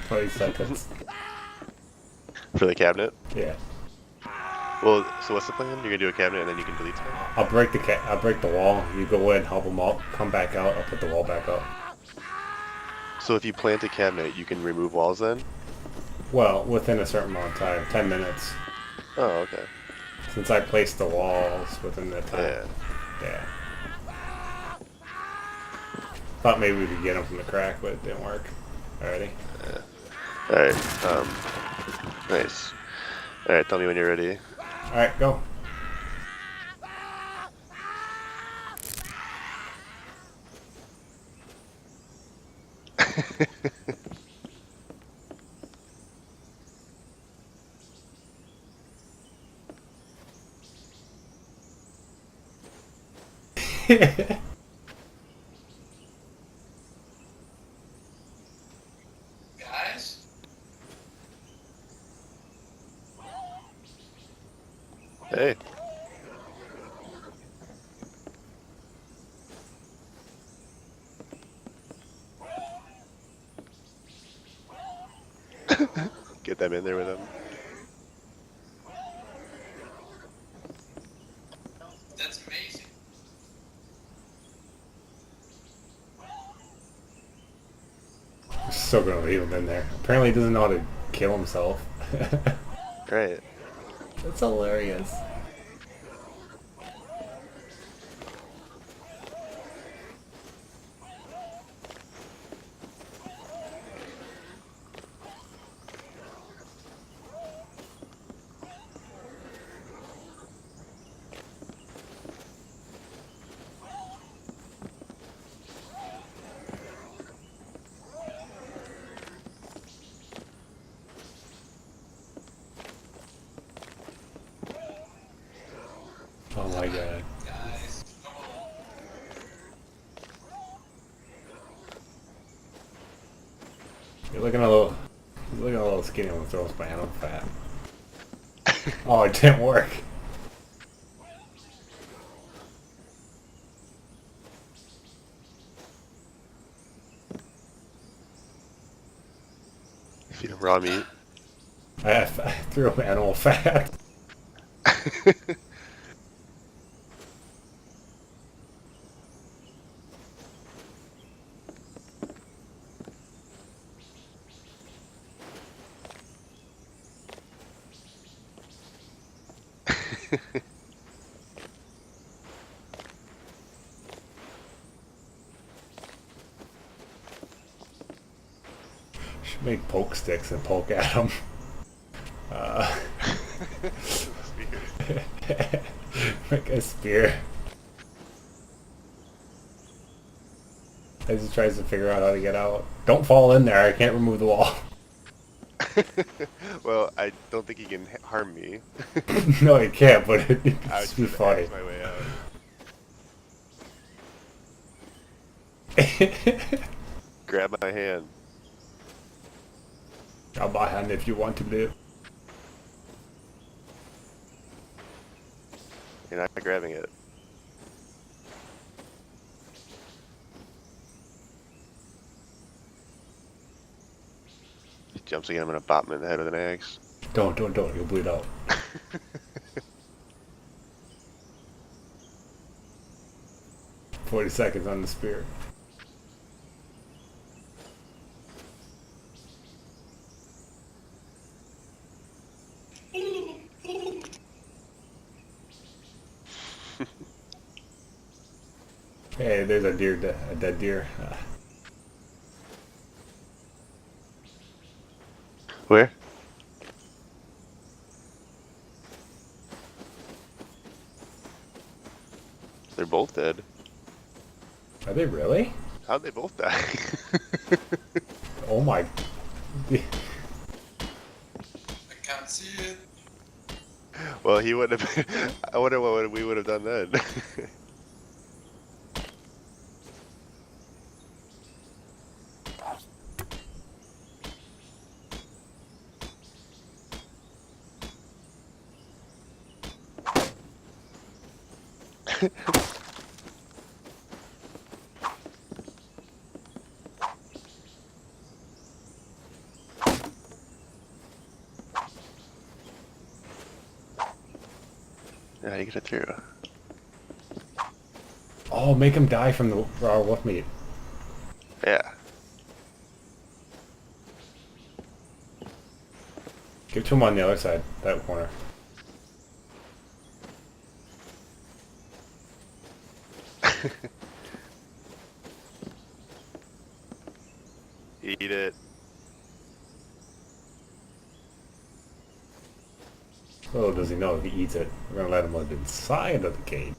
20 seconds. For the cabinet? Yeah. Well, so what's the plan? You're gonna do a cabinet and then you can delete stuff? I'll break the wall. You go in, help them out, come back out. I'll put the wall back up. So if you plant a cabinet, you can remove walls then? Well, within a certain amount of time, 10 minutes. Oh, okay. Since I placed the walls within that time. Yeah. Yeah. Thought maybe we could get them from the crack, but it didn't work. Alrighty. Alright, nice. Alright, tell me when you're ready. Alright, go. Guys? Hey. Get them in there with him. That's amazing. Still gonna leave him in there. Apparently he doesn't know how to kill himself. Right. That's hilarious. Oh my god. Guys, come on. He's looking a little skinny on the throw his man. I'm fat. Oh, it didn't work. Feed him raw meat. I threw him animal fat. Should make poke sticks and poke at him. Make a spear. As he tries to figure out how to get out. Don't fall in there, I can't remove the wall. Well, I don't think he can harm me. No, he can't, but it'd I would just be just funny. axe my way out. Grab my hand. I'll buy hand if you want to live. You're not grabbing it. He jumps again, I'm gonna bop him in the head with an axe. Don't, you'll bleed out. 40 seconds on the spear. Hey, there's a dead deer. Where? They're both dead. Are they really? How'd they both die? Oh my. I can't see it. Well, he wouldn't have been. I wonder what we would have done then. How do you get it through? Oh, make him die from the raw wolf meat. Yeah. Give it to him on the other side, that corner. Eat it. Little does he know if he eats it, we're gonna let him live inside of the cage.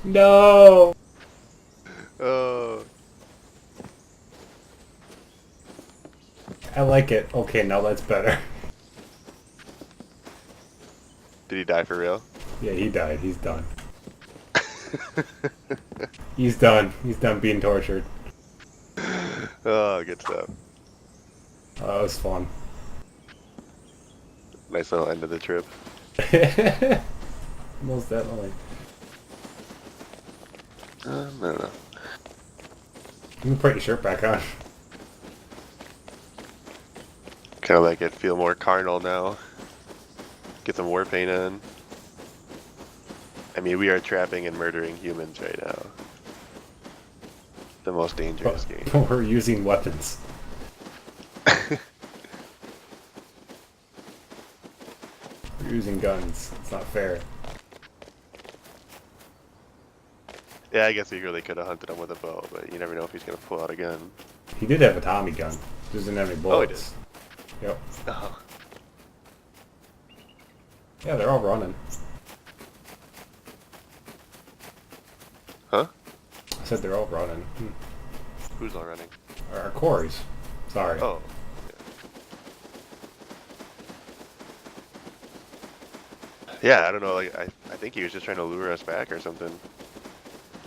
No! Oh. I like it. Okay, now that's better. Did he die for real? Yeah, he died. He's done. He's done. He's done being tortured. Oh, good stuff. Oh, that was fun. Nice little end of the trip. Most definitely. I don't know. You can put your shirt back on. Kind of like it feel more carnal now. Get some war paint in. I mean, we are trapping and murdering humans right now. The most dangerous game. We're using weapons. We're using guns. It's not fair. Yeah, I guess we really could have hunted him with a bow, but you never know if he's gonna pull out a gun. He did have a Tommy gun. Just didn't have any bullets. Yep. Oh. Yeah, they're all running. Huh? I said they're all running. Who's all running? Our quarries. Sorry. Oh. Yeah, I don't know, like, I think he was just trying to lure us back or something.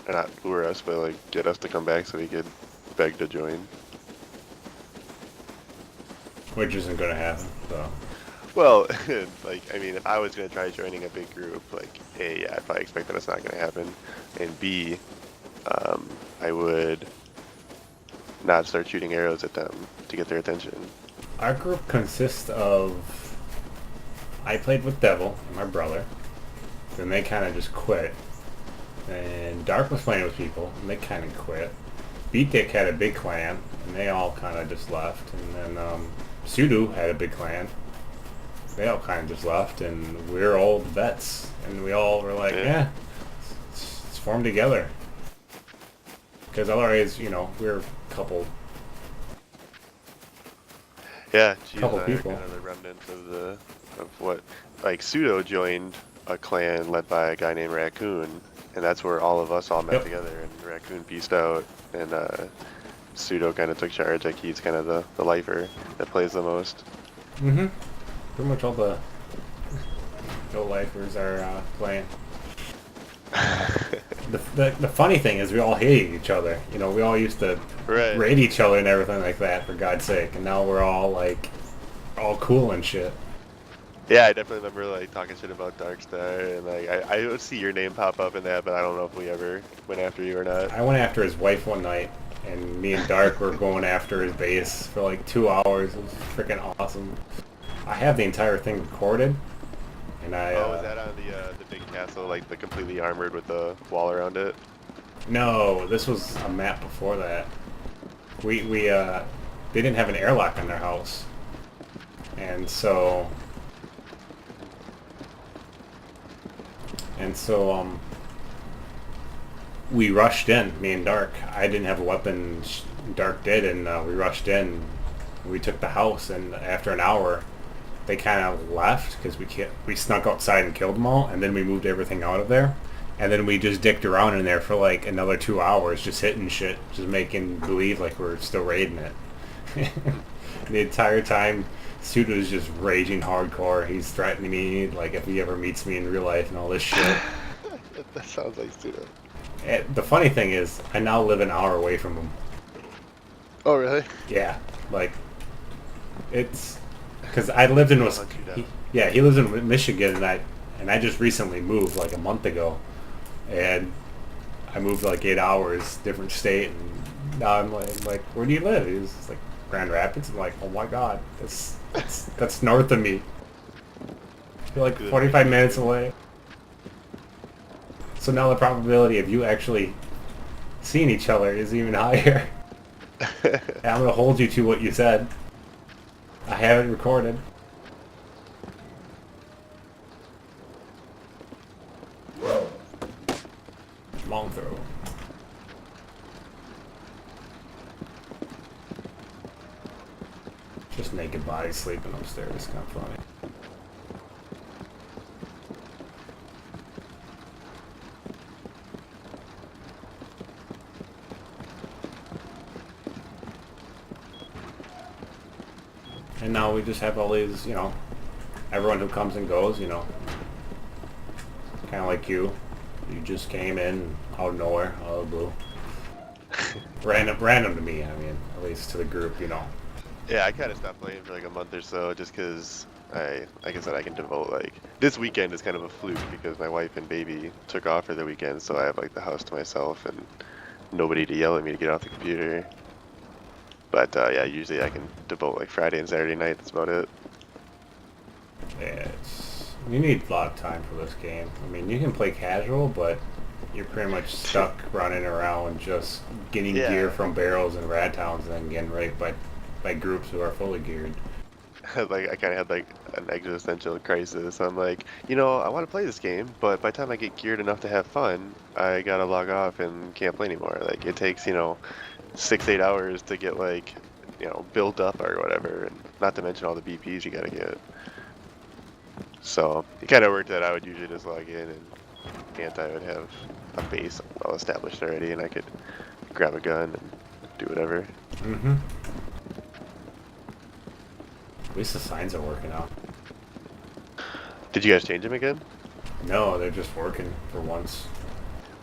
Or not lure us, but, like, get us to come back so he could beg to join. Which isn't gonna happen, so. Well, like, I mean, if I was gonna try joining a big group, like, A, yeah, I'd probably expect that it's not gonna happen, and B, I would not start shooting arrows at them to get their attention. Our group consists of... I played with Devil and my brother. Then they kind of just quit. And Dark was playing with people, and they kind of quit. Beat Dick had a big clan, and they all kind of just left. And then Sudo had a big clan. They all kind of just left, and we're old vets. And we all were like, yeah, let's form together. Because otherwise, you know, we're a couple... Yeah, she's Couple kind people. of the remnants of what, like, Pseudo joined a clan led by a guy named Raccoon, and that's where all of us all met Yep. together, and Raccoon pieced out, and Pseudo kind of took charge, like he's kind of the lifer that plays the most. Mm-hmm. Pretty much all the lifers are playing. The funny thing is we all hated each other. You know, we all used to Right. raid each other and everything like that, for God's sake. And now we're all, like, all cool and shit. Yeah, I definitely remember, like, talking shit about Darkstar, and, like, I would see your name pop up in that, but I don't know if we ever went after you or not. I went after his wife one night, and me and Dark were going after his base for like 2 hours. It was freaking awesome. I have the entire thing recorded, and I... Oh, is that on the big castle, like, the completely armored with the wall around it? No, this was a map before that. They didn't have an airlock on their house. And so we rushed in, me and Dark. I didn't have a weapon, Dark did, and we rushed in. We took the house, and after an hour, they kind of left because we snuck outside and killed them all, and then we moved everything out of there. And then we just dicked around in there for like another 2 hours, just hitting shit, just making believe like we're still raiding it. The entire time, Sudo's just raging hardcore. He's threatening me, like if he ever meets me in real life and all this shit. That sounds like Pseudo. The funny thing is, I now live an hour away from him. Oh, really? Yeah, like, it's... Because I lived in... Hunt you down. He lives in Michigan, and I just recently moved, like, a month ago. And I moved like 8 hours, different state, and now I'm like, where do you live? He was like, Grand Rapids. I'm like, oh my god, that's north of me. You're like 45 minutes away. So now the probability of you actually seeing each other is even higher. And I'm gonna hold you to what you said. I have it recorded. Long throw. Just naked body sleeping upstairs. It's kind of funny. And now we just have all these, everyone who comes and goes, kind of like you. You just came in out of nowhere, out of the blue. Random to me, I mean, at least to the group, Yeah, I kind of stopped playing for like a month or so just because like I said, I can devote like this weekend is kind of a fluke because my wife and baby took off for the weekend, so I have like the house to myself and nobody to yell at me to get off the computer. But yeah, usually I can devote like Friday and Saturday night. That's about it. Yeah, you need a lot of time for this game. I mean, you can play casual, but you're pretty much stuck running around just getting gear from barrels and rat towns and then getting raped by groups who are fully geared. Like I kind of had like an existential crisis. I'm like, I want to play this game, but by the time I get geared enough to have fun, I gotta log off and can't play anymore. Like it takes 6-8 hours to get like built up or whatever, and not to mention all the BPs you gotta get. So it kind of worked that I would usually just log in and Anti would have a base well established already, and I could grab a gun and do whatever. Mm-hmm. At least the signs are working out. Did you guys change them again? No, they're just working for once.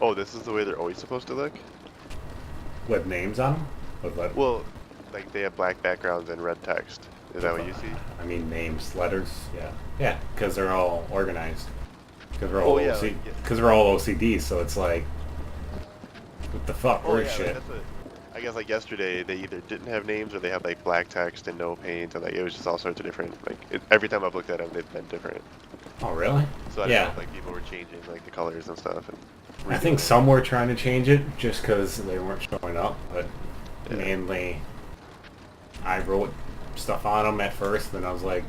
Oh, this is the way they're always supposed to look? With names on them? Well, like they have black backgrounds and red text. Is that what you see? I mean names, letters, yeah. Yeah, because they're all organized. Because we're all because we're all OCD, so it's like, what the fuck? Oh, Weird yeah, shit. like I guess like yesterday they either didn't have names or they had like black text and no paint, and like it was just all sorts of different. Like every time I've looked at them, they've been different. Oh really? So I don't know if like people were changing like the colors and stuff. And I think some were trying to change it just because they weren't showing up, but mainly I wrote stuff on them at first, then I was like,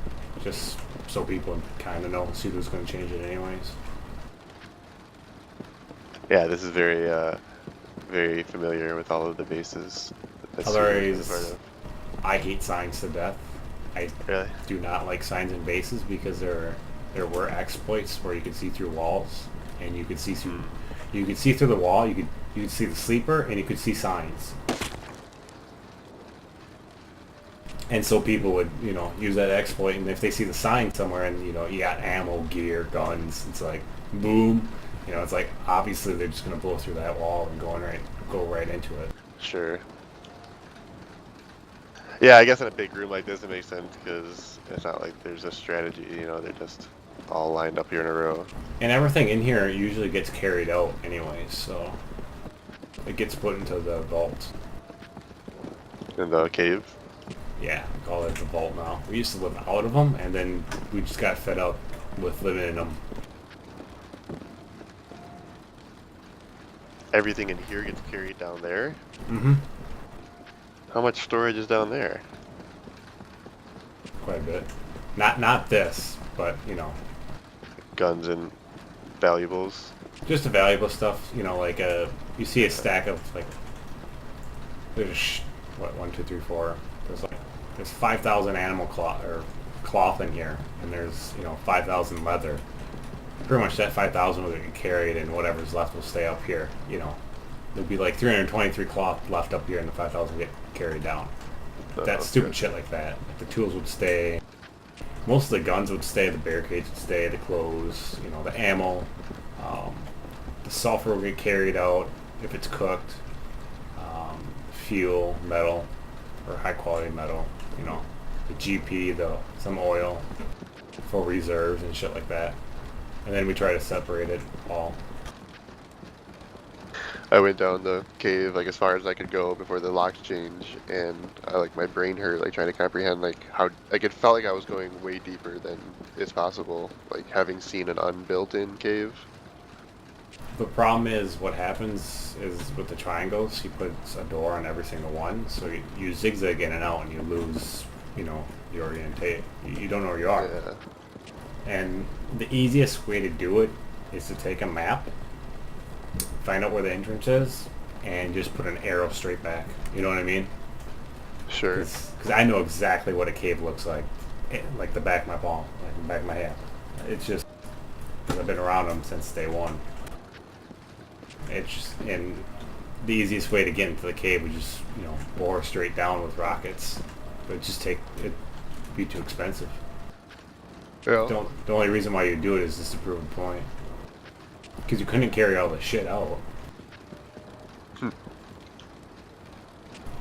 just so people kind of know, see who's going to change it anyways. Yeah, this is very very familiar with all of the bases. Otherwise, I hate signs to death. I Really? do not like signs and bases because there were exploits where you could see through walls and you could see through the wall, you could see the sleeper, and you could see signs. And so people would, use that exploit, and if they see the sign somewhere and, you got ammo, gear, guns, it's like, boom. It's like, obviously they're just going to blow through that wall and go right into it. Sure. Yeah, I guess in a big room like this it makes sense because it's not like there's a strategy, they're just all lined up here in a row. And everything in here usually gets carried out anyways, so it gets put into the vault. In the cave? Yeah, we call it the vault now. We used to live out of them, and then we just got fed up with living in them. Everything in here gets carried down there? Mm-hmm. How much storage is down there? Quite a bit. Not this, but, Guns and valuables? just the valuable stuff, like you see a stack of, like, there's, 1, 2, 3, 4, there's 5,000 animal cloth in here, and there's, 5,000 leather. Pretty much that 5,000 will get carried, and whatever's left will stay up here, There'll be like 323 cloth left up here, and the 5,000 get carried down. That stupid shit like that. The tools would stay. Most of the guns would stay, the barricades would stay, the clothes, the ammo. The sulfur will get carried out if it's cooked. Fuel, metal, or high quality metal, the GP, some oil for reserves and shit like that. And then we try to separate it all. I went down the cave like as far as I could go before the locks change, and my brain hurt like trying to comprehend like how like it felt like I was going way deeper than is possible, like having seen an unbuilt-in cave. The problem is what happens is with the triangles, he puts a door on every single one, so you zigzag in and out and you lose, the orientate. You don't know where you are. Yeah. And the easiest way to do it is to take a map, find out where the entrance is, and just put an arrow straight back. You know what I mean? Sure. Because I know exactly what a cave looks like the back of my palm, like the back of my hand. It's just because I've been around them since day one. It's just, and the easiest way to get into the cave would just bore straight down with rockets, but it'd be too expensive. Yeah. The only reason why you do it is just to prove a point, because you couldn't carry all the shit out.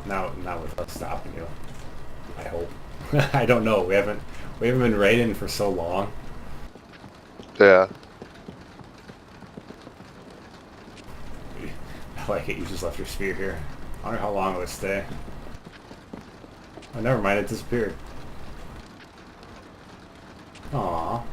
Not with us stopping you. I hope. I don't know. We haven't been raiding for so long. Yeah. I like it. You just left your spear here. I wonder how long it would stay. Oh, never mind. It disappeared. Aww.